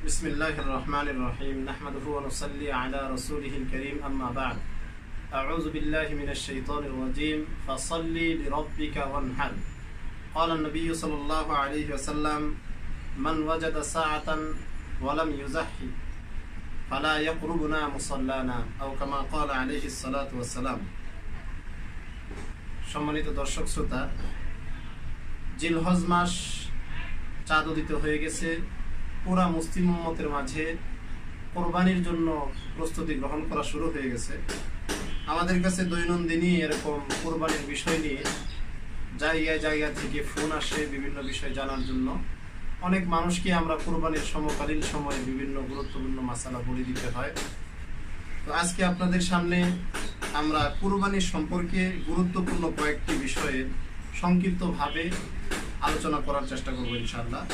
بسم الله الرحمن الرحيم نحمده ونصلي على رسوله الكريم أما بعد أعوذ بالله من الشيطان الرجيم فصل لربك وانحر قال النبي صلى الله عليه وسلم من وجد ساعة ولم يزحي فلا يقربنا مصلانا أو كما قال عليه الصلاة والسلام সম্মানিত দর্শক শ্রোতা জিলহজ মাস চাঁদ উদিত হয়ে গেছে। পুরা মুসলিম উম্মতের মাঝে কোরবানির জন্য প্রস্তুতি গ্রহণ করা শুরু হয়ে গেছে। আমাদের কাছে দৈনন্দিনই এরকম কোরবানির বিষয় নিয়ে জায়গায় জায়গা থেকে ফোন আসে বিভিন্ন বিষয় জানার জন্য। অনেক মানুষকে আমরা কোরবানির সমকালীন সময়ে বিভিন্ন গুরুত্বপূর্ণ মাসালা বলে দিতে হয়। তো আজকে আপনাদের সামনে আমরা কোরবানির সম্পর্কে গুরুত্বপূর্ণ কয়েকটি বিষয়ে সংক্ষিপ্তভাবে আলোচনা করার চেষ্টা করব ইনশাআল্লাহ।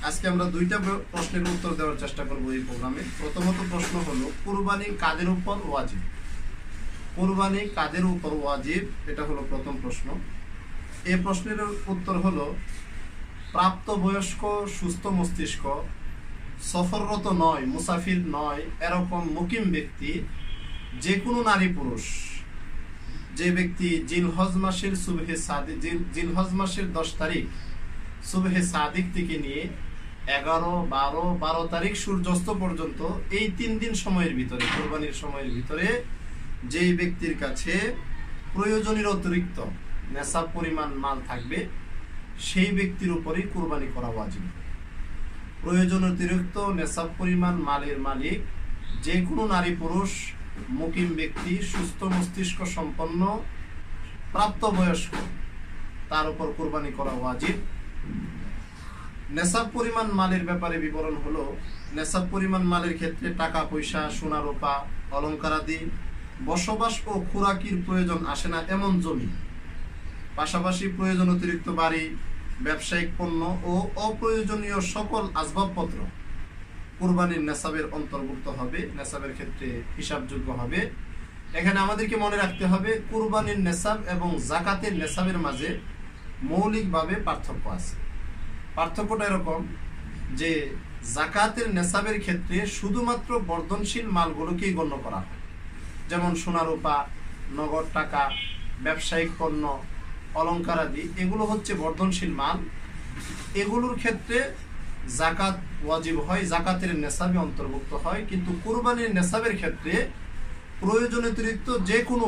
আজকে আমরা দুইটা প্রশ্নের উত্তর দেওয়ার চেষ্টা করব এই প্রোগ্রামে। প্রথমত প্রশ্ন হলো, কোরবানি কাদের উপর ওয়াজিব? কোরবানি কাদের উপর ওয়াজিব, এটা হলো প্রথম প্রশ্ন। এই প্রশ্নের উত্তর হলো, প্রাপ্তবয়স্ক, সুস্থ মস্তিষ্ক, সফররত নয়, মুসাফির নয়, এরকম মুকিম ব্যক্তি, যে কোনো নারী পুরুষ, যে ব্যক্তি জিলহজ মাসের সুবহে সাদিক, জিলহজ মাসের 10 তারিখ সুবহে সাদিক থেকে নিয়ে 11, 12, 12 তারিখ সূর্যাস্ত পর্যন্ত এই 3 দিন সময়ের ভিতরে, কোরবানির সময়ের ভিতরে যেই ব্যক্তির কাছে প্রয়োজনের অতিরিক্ত নেশাব পরিমাণ মাল থাকবে, সেই ব্যক্তির উপরেই কোরবানি করা ওয়াজিব। প্রয়োজন অতিরিক্ত নেশাব পরিমাণ মালের মালিক যে কোনো নারী পুরুষ, মুকিম ব্যক্তি, সুস্থ মস্তিষ্ক সম্পন্ন, প্রাপ্তবয়স্ক, তার উপর কোরবানি করা ওয়াজিব। নেশাব পরিমাণ মালের ব্যাপারে বিবরণ হলো, নেশাব পরিমাণ মালের ক্ষেত্রে টাকা পয়সা, সোনা রূপা, অলংকারাদি, বসবাস ও খোরাকির প্রয়োজন আসে না এমন জমি, পাশাপাশি প্রয়োজন অতিরিক্ত বাড়ি, ব্যবসায়িক পণ্য ও অপ্রয়োজনীয় সকল আসবাবপত্র কুরবানির নেশাবের অন্তর্ভুক্ত হবে, নেশাবের ক্ষেত্রে হিসাবযোগ্য হবে। এখানে আমাদেরকে মনে রাখতে হবে, কুরবানির নেশাব এবং জাকাতের নেশাবের মাঝে মৌলিকভাবে পার্থক্য আছে। পার্থক্যটা এরকম যে জাকাতের নেশাবের ক্ষেত্রে শুধুমাত্র বর্ধনশীল মালগুলোকেই গণ্য করা হয়, যেমন সোনা রূপা, নগদ টাকা, ব্যবসায়িক পণ্য, অলংকারাদি, এগুলো হচ্ছে বর্ধনশীল মাল। এগুলোর ক্ষেত্রে জাকাত ওয়াজিব হয়, জাকাতের নেশাবে অন্তর্ভুক্ত হয়। কিন্তু কুরবানির নেশাবের ক্ষেত্রে প্রয়োজন অতিরিক্ত যে কোনো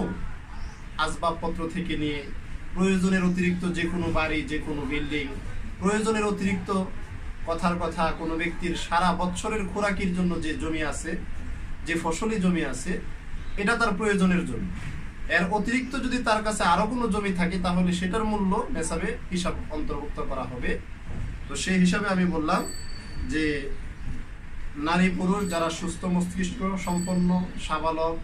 আসবাবপত্র থেকে নিয়ে, প্রয়োজনের অতিরিক্ত যে কোনো বাড়ি, যে কোনো বিল্ডিং, প্রয়োজনের অতিরিক্ত কথার কথা কোনো ব্যক্তির সারা বছরের খোরাকির জন্য যে জমি আছে, যে ফসলি জমি আছে, এটা তার প্রয়োজনের জন্য। এর অতিরিক্ত যদি তার কাছে আরো কোনো জমি থাকে, তাহলে সেটার মূল্য নেশাবে হিসাব অন্তর্ভুক্ত করা হবে। তো সেই হিসাবে আমি বললাম যে নারী পুরুষ যারা সুস্থ মস্তিষ্ক সম্পন্ন, সাবালক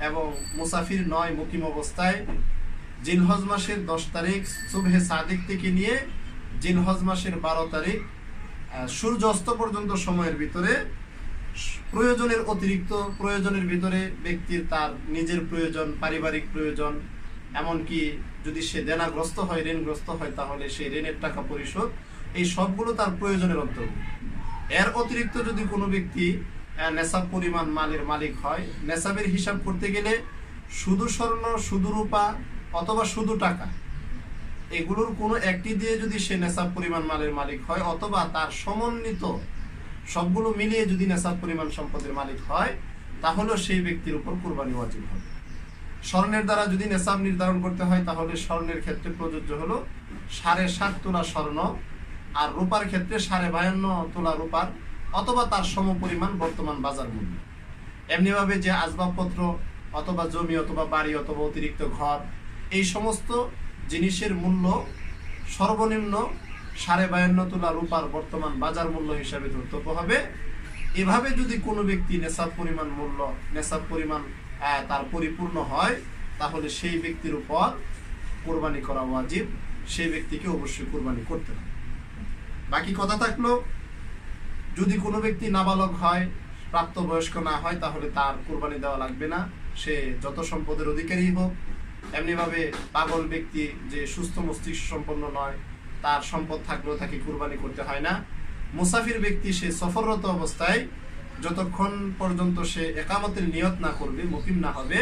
এবং মুসাফির নয়, মুকিম অবস্থায় জিলহজ মাসের 10 তারিখ সুবহে সাদিক থেকে নিয়ে জিলহজ মাসের 12 তারিখ সূর্য অস্ত পর্যন্ত সময়ের ভিতরে প্রয়োজনের অতিরিক্ত, প্রয়োজনের ভিতরে ব্যক্তির তার নিজের প্রয়োজন, পারিবারিক প্রয়োজন, এমনকি যদি সে দেনাগ্রস্ত হয়, ঋণগ্রস্ত হয়, তাহলে সেই ঋণের টাকা পরিশোধ, এই সবগুলো তার প্রয়োজনের অন্তর্ভুক্ত। এর অতিরিক্ত যদি কোনো ব্যক্তি নেশাব পরিমাণ মালের মালিক হয়, নেশাবের হিসাব করতে গেলে শুধু স্বর্ণ, শুধু রূপা অথবা শুধু টাকা, এগুলোর কোনো একটি দিয়ে যদি সে নেশাব পরিমাণ মালের মালিক হয়, অথবা তার সমন্বিত সবগুলো মিলিয়ে যদি নেশাব পরিমাণ সম্পদের মালিক হয়, তাহলে সেই ব্যক্তির উপর কুরবানি ওয়াজিব হবে। স্বর্ণের দ্বারা যদি নেশাব নির্ধারণ করতে হয়, তাহলে স্বর্ণের ক্ষেত্রে প্রযোজ্য হলো 7.5 তোলা স্বর্ণ, আর রূপার ক্ষেত্রে 52.5 তোলা রূপার অথবা তার সম পরিমাণ বর্তমান বাজার মূল্য। এমনিভাবে যে আসবাবপত্র অথবা জমি অথবা বাড়ি অথবা অতিরিক্ত ঘর, এই সমস্ত জিনিসের মূল্য সর্বনিম্ন 52.5 তোলা রূপার বর্তমান বাজার মূল্য হিসাবে ধর্তব্য হবে। এভাবে যদি কোনো ব্যক্তি নেশাব পরিমাণ মূল্য, নেশাব পরিমাণ তার পরিপূর্ণ হয়, তাহলে সেই ব্যক্তির উপর কোরবানি করা ওয়াজিব, সেই ব্যক্তিকে অবশ্যই কোরবানি করতে হবে। বাকি কথা থাকলো, যদি কোনো ব্যক্তি নাবালক হয়, প্রাপ্তবয়স্ক না হয়, তাহলে তার কোরবানি দেওয়া লাগবে না, সে যত সম্পদের অধিকারী হোক। এমনিভাবে পাগল ব্যক্তি যে সুস্থ মস্তিষ্ক সম্পন্ন নয়, তার সম্পদ থাকলেও তাকে কোরবানি করতে হয় না। মুসাফির ব্যক্তি সে সফররত অবস্থায় যতক্ষণ পর্যন্ত সে একামতের নিয়ত না করবে, মুকিম না হবে,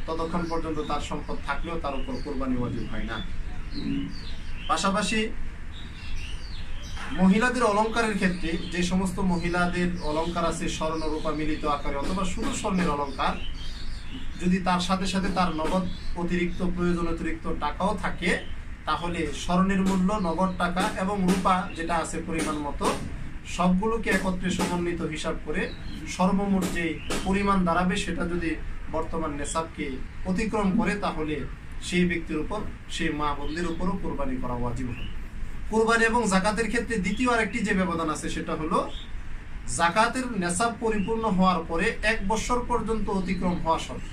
ততক্ষণ পর্যন্ত তার সম্পদ থাকলেও তার উপর কুরবানি ওয়াজিব হয় না। পাশাপাশি মহিলাদের অলংকারের ক্ষেত্রে যে সমস্ত মহিলাদের অলংকার আছে স্বর্ণ রূপা মিলিত আকারে অথবা শুধু স্বর্ণের অলংকার, যদি তার সাথে সাথে তার নগদ অতিরিক্ত প্রয়োজন অতিরিক্ত টাকাও থাকে, তাহলে স্বর্ণের মূল্য, নগদ টাকা এবং রূপা যেটা আছে পরিমাণ মতো, সবগুলোকে একত্রে সমন্বিত হিসাব করে সর্বমোট যে পরিমাণ দাঁড়াবে সেটা যদি বর্তমান নেসাবকে অতিক্রম করে, তাহলে সেই ব্যক্তির উপর, সেই মা বোনদের উপরও কোরবানি করা ওয়াজিব হবে। কোরবানি এবং জাকাতের ক্ষেত্রে দ্বিতীয় আরেকটি যে ব্যবধান আছে সেটা হলো জাকাতের নেসাব পরিপূর্ণ হওয়ার পরে 1 বছর পর্যন্ত অতিক্রম হওয়া শর্ত,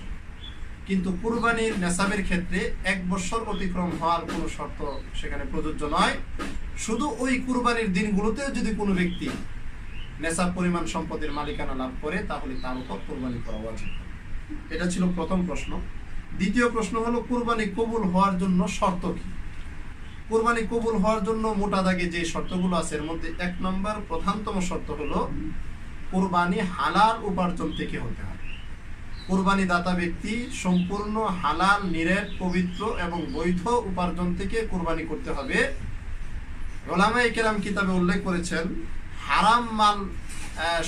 কিন্তু কুরবানির নেসাবের ক্ষেত্রে 1 বছর অতিক্রম হওয়ার কোনো শর্ত সেখানে প্রযোজ্য নয়। শুধু ওই কুরবানির দিনগুলোতেও যদি কোনো ব্যক্তি নেসাব পরিমাণ সম্পদের মালিকানা লাভ করে, তাহলে তার উপর কোরবানি করা উচিত। এটা ছিল প্রথম প্রশ্ন। দ্বিতীয় প্রশ্ন হলো কুরবানি কবুল হওয়ার জন্য শর্ত কি? কুরবানি কবুল হওয়ার জন্য মোটা দাগে যে শর্তগুলো আছে এর মধ্যে 1 নম্বর প্রধানতম শর্ত হলো কুরবানি হালাল উপার্জন থেকে হতে হবে। কুরবানি দাতা ব্যক্তি সম্পূর্ণ হালাল, নিরেট, পবিত্র এবং বৈধ উপার্জন থেকে কুরবানি করতে হবে। উলামায়ে কেরাম কিতাবে উল্লেখ করেছেন, হারাম মাল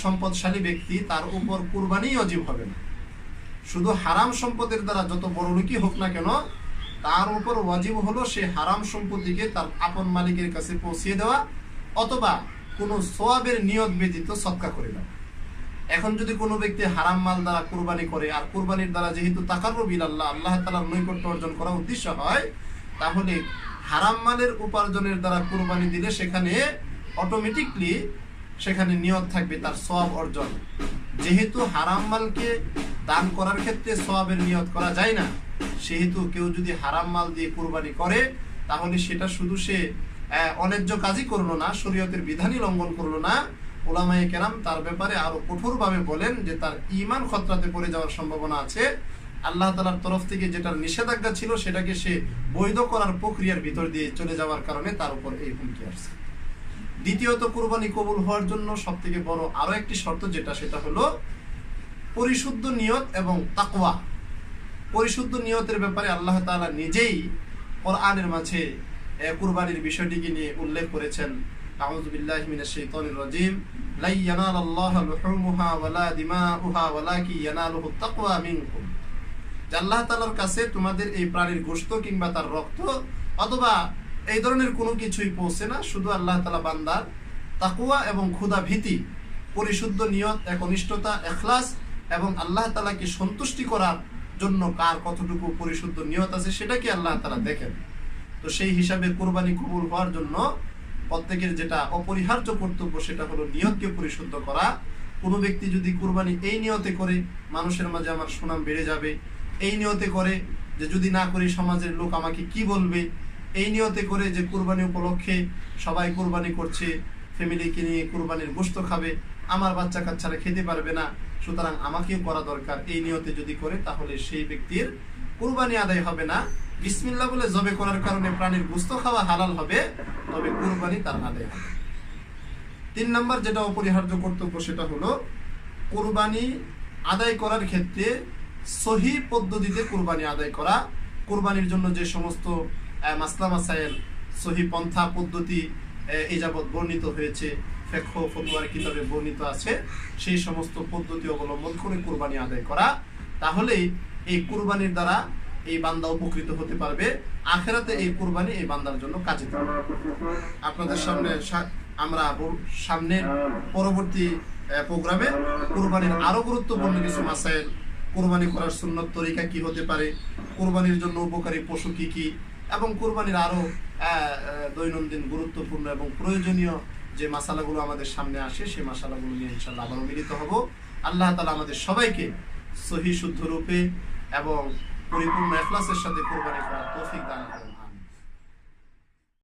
সম্পদশালী ব্যক্তি, তার উপর কুরবানি ওয়াজিব হবে না। শুধু হারাম সম্পদের দ্বারা যত বড় লোকই হোক না কেন, তার উপর ওয়াজিব হলো সে হারাম সম্পত্তিকে তার আপন মালিকের কাছে পৌঁছিয়ে দেওয়া অথবা কোনো সওয়াবের নিয়ত ব্যতীত সদকা করে দেওয়া। এখন যদি কোনো ব্যক্তি হারাম মাল দ্বারা কুরবানি করে, আর কুরবানির দ্বারা যেহেতু তাকাররুব ইলাল্লাহ, আল্লাহ তাআলার নৈকট্য অর্জন করা উদ্দেশ্য হয়, তাহলে হারাম মালের উপার্জনের দ্বারা কুরবানি দিলে সেখানে অটোমেটিকলি সেখানে নিয়ত থাকবে তার সওয়াব অর্জন। যেহেতু হারাম মালকে দান করার ক্ষেত্রে সওয়াবের নিয়ত করা যায় না, সেহেতু কেউ যদি হারাম মাল দিয়ে কুরবানি করে, তাহলে সেটা শুধু সে অন্যায্য কাজই করলো না, শরীয়তের বিধানই লঙ্ঘন করলো না, উলামায়ে কেরাম তার ব্যাপারে আরো কঠোরভাবে বলেন যে তার ঈমান খতরাতে পড়ে যাওয়ার সম্ভাবনা আছে। আল্লাহ তাআলার তরফ থেকে যেটার নিষেধাজ্ঞা ছিল সেটাকে সে বৈধ করার প্রক্রিয়ার ভিতর দিয়ে চলে যাওয়ার কারণে তার উপর এই হুমকি আসছে। দ্বিতীয়ত, কুরবানি কবুল হওয়ার জন্য সবথেকে বড় আরো একটি শর্ত সেটা হলো পরিশুদ্ধ নিয়ত এবং তাকওয়া। পরিশুদ্ধ নিয়তের ব্যাপারে আল্লাহ তাআলা নিজেই কোরআনের মাঝে কুরবানির বিষয়টিকে নিয়ে উল্লেখ করেছেন। আউযু বিল্লাহি মিনাশ শাইতানির রাজীম, লা ইয়ানালাল্লাহু লুহুমুহা ওয়ালা দিমাউহা ওয়ালাকিন ইয়ানালুহুত তাকওয়া মিনকুম। আল্লাহ তাআলার কাছে তোমাদের এই প্রাণীর গোশত কিংবা তার রক্ত অথবা এই ধরনের কোনো কিছুই পৌঁছে না, শুধু আল্লাহ তাআলা বান্দার তাকওয়া এবং খোদা ভীতি, পরিশুদ্ধ নিয়ত, একনিষ্ঠতা, ইখলাস এবং আল্লাহ তাআলাকে সন্তুষ্টি করার জন্য কার কতটুকু পরিশুদ্ধ নিয়ত আছে সেটাকে আল্লাহ তাআলা দেখেন। তো সেই হিসাবে কুরবানি কবুল হওয়ার জন্য প্রত্যেকের যেটা অপরিহার্য কর্তব্য সেটা হলো নিয়তকে পরিশুদ্ধ করা। কোনো ব্যক্তি যদি কুরবানি এই নিয়তে করে মানুষের মাঝে আমার সুনাম বেড়ে যাবে, এই নিয়তে করে যে যদি না করি সমাজের লোক আমাকে কি বলবে, এই নিয়তে করে যে কুরবানি উপলক্ষে সবাই কুরবানি করছে, ফ্যামিলিকে নিয়ে কুরবানির গোশত খাবে, আমার বাচ্চা কাচ্চারা খেতে পারবে না, সুতরাং আমাকেও করা দরকার, এই নিয়তে যদি করে তাহলে সেই ব্যক্তির কুরবানি আদায় হবে না। বিসমিল্লাহ বলে জবে করার কারণে প্রাণীর গোশত খাওয়া হালাল হবে, তবে কুরবানি তার আদায় হবে। 3 নম্বর যেটা অপরিহার্য কর্তব্য সেটা হলো কুরবানি আদায় করার ক্ষেত্রে সহি পদ্ধতিতে কুরবানি আদায় করা। কুরবানির জন্য যে সমস্ত মাসলা মাসাইল সহি পন্থা পদ্ধতি এই যাবৎ বর্ণিত হয়েছে, ফিকহ ফতোয়ার কিতাবে বর্ণিত আছে, সেই সমস্ত পদ্ধতি অবলম্বন করে কুরবানি আদায় করা। তাহলে এই কুরবানির দ্বারা এই বান্দা উপকৃত হতে পারবে, আখিরাতে এই কুরবানি এই বান্দার জন্য কাজে দেবে। আপনাদের সামনে আমরা সামনের পরবর্তী প্রোগ্রামে কুরবানির আরো গুরুত্বপূর্ণ কিছু মাসাইল, কুরবানি করার সুন্নত তরিকা কি হতে পারে, কুরবানির জন্য উপকারী পশু কি কি, এবং কুরবানির আরো দৈনন্দিন গুরুত্বপূর্ণ এবং প্রয়োজনীয় যে মাসালাগুলো আমাদের সামনে আসে সেই মাসালাগুলো নিয়ে ইনশাআল্লাহ আবারও মিলিত হব। আল্লাহ তাআলা আমাদের সবাইকে সহি শুদ্ধ রূপে এবং পরিপূর্ণ ইখলাসের সাথে কুরবানি করার তৌফিক দান করেন।